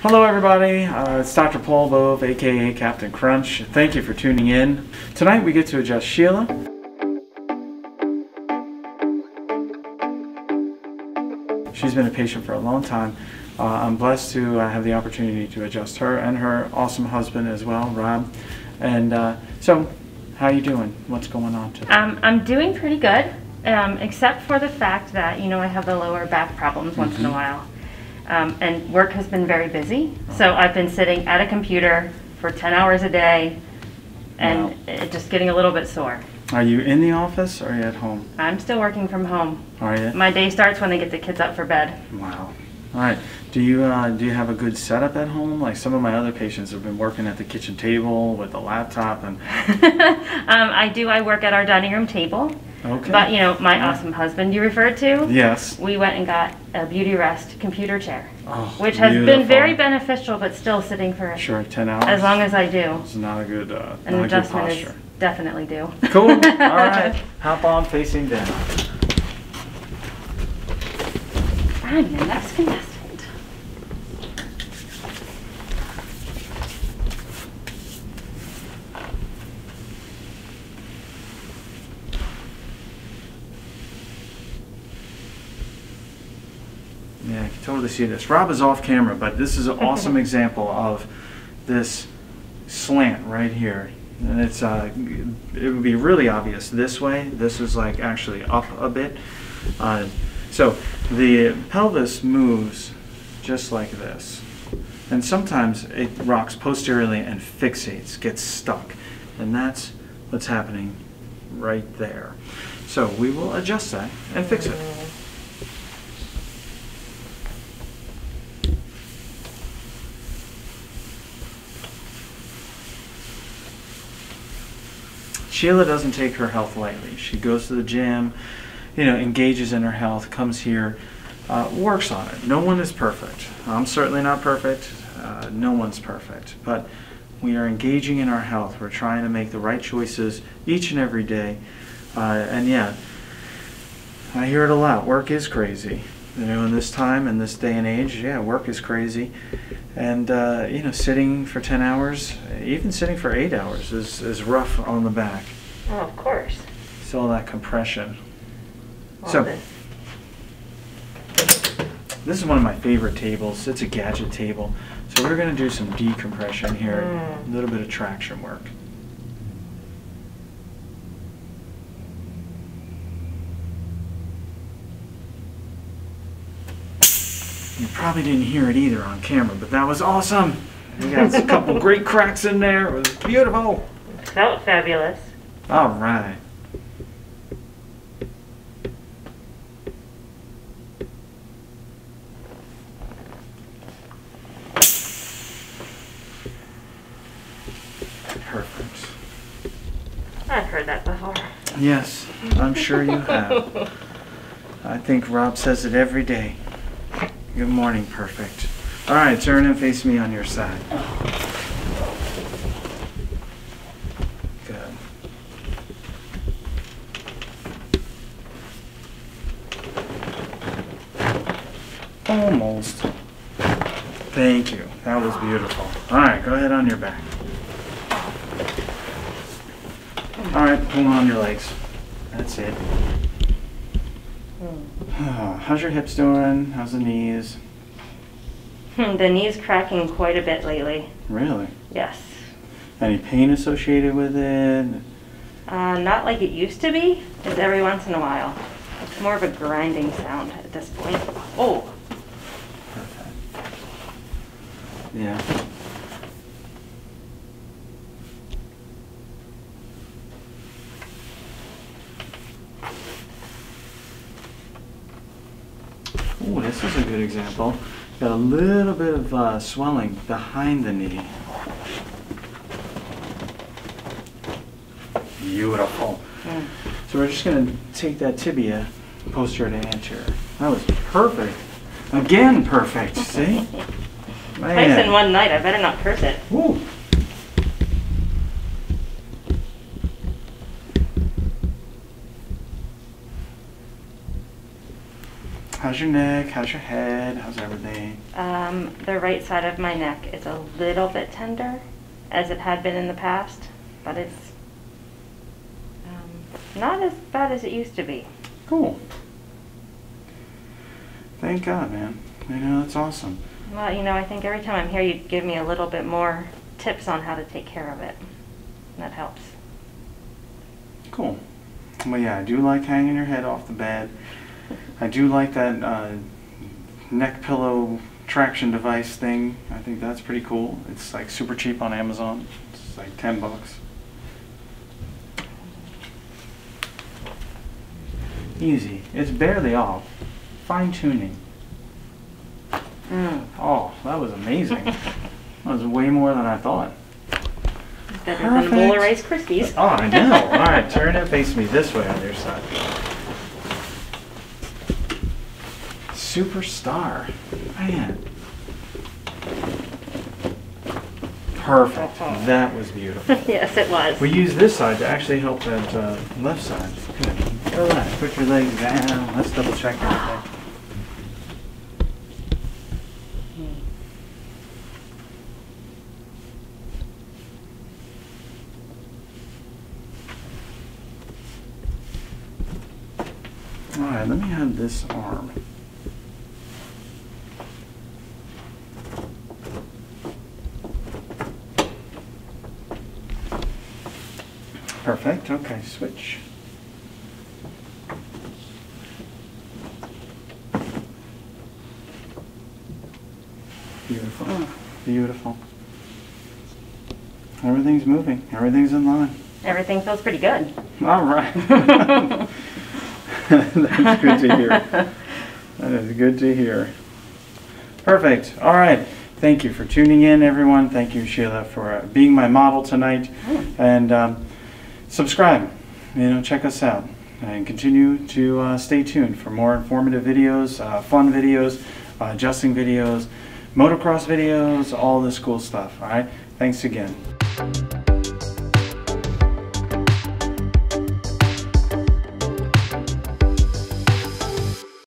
Hello everybody, it's Dr. Paul Bove, aka Captain Crunch. Thank you for tuning in. Tonight we get to adjust Sheila. She's been a patient for a long time. I'm blessed to have the opportunity to adjust her and her awesome husband as well, Rob. And so, how you doing? What's going on today? I'm doing pretty good, except for the fact that, I have the lower back problems once in a while. And work has been very busy, so I've been sitting at a computer for 10 hours a day and just getting a little bit sore. Are you in the office or are you at home? I'm still working from home. Are you? My day starts when they get the kids up for bed. Wow. All right. Do you have a good setup at home? Like some of my other patients have been working at the kitchen table with a laptop and. I do. I work at our dining room table. Okay. But my awesome husband you referred to. Yes. We went and got a Beauty Rest computer chair, which beautiful. has been very beneficial, but still sitting for 10 hours. as long as I do. It's not a good An adjustment is definitely due. Cool. All right. Hop on facing down. I'm the next contestant. Yeah, I can totally see this. Rob is off camera, but this is an awesome example of this slant right here. And it's it would be really obvious this way. This is like actually up a bit. So the pelvis moves just like this. And sometimes it rocks posteriorly and fixates, gets stuck. And that's what's happening right there. So we will adjust that and fix it. Sheila doesn't take her health lightly. She goes to the gym, engages in her health, comes here, works on it. No one is perfect. I'm certainly not perfect. No one's perfect. But we are engaging in our health. We're trying to make the right choices each and every day. And yeah, I hear it a lot. Work is crazy. In this time, in this day and age, yeah, work is crazy. And, sitting for 10 hours, even sitting for 8 hours is rough on the back. Oh, of course. It's all that compression. So, this is one of my favorite tables. It's a gadget table. So we're going to do some decompression here, a little bit of traction work. You probably didn't hear it either on camera, but that was awesome. We got a couple great cracks in there. It was beautiful. It felt fabulous. All right. Perfect. I've heard that before. Yes, I'm sure you have. I think Rob says it every day. Good morning, perfect. All right, turn and face me on your side. Good. Almost. Thank you. That was beautiful. All right, go ahead on your back. All right, pull on your legs. That's it. How's your hips doing? How's the knees? The knee's cracking quite a bit lately. Really? Yes. Any pain associated with it? Not like it used to be. It's every once in a while. It's more of a grinding sound at this point. Oh. Perfect. Yeah. Oh, this is a good example. Got a little bit of swelling behind the knee. Beautiful. So we're just going to take that tibia posterior to anterior. That was perfect. Again, perfect. See? Man. Twice in one night. I better not curse it. Woo. How's your neck? How's your head? How's everything? The right side of my neck is a little bit tender, as it had been in the past, but it's not as bad as it used to be. Cool. Thank God, man. You know, that's awesome. Well, you know, I think every time I'm here, you give me a little bit more tips on how to take care of it. That helps. Cool. Well, yeah, I do like hanging your head off the bed. I do like that neck pillow traction device thing. I think that's pretty cool. It's like super cheap on Amazon. It's like $10. Easy. It's barely off. Fine tuning. Oh, that was amazing. That was way more than I thought. Better than a bowl of Rice Krispies. Oh, I know. All right, turn it, face me this way on your side. Superstar. Man. Perfect. That was beautiful. Yes, it was. We use this side to actually help that left side. Good. Relax. Put your legs down. Let's double check everything. All right, let me have this arm. Perfect. Okay, switch. Beautiful. Beautiful. Everything's moving. Everything's in line. Everything feels pretty good. All right. That's good to hear. That is good to hear. Perfect. All right. Thank you for tuning in, everyone. Thank you, Sheila, for being my model tonight. And subscribe. You know, check us out. And continue to stay tuned for more informative videos, fun videos, adjusting videos, motocross videos, all this cool stuff. All right. Thanks again.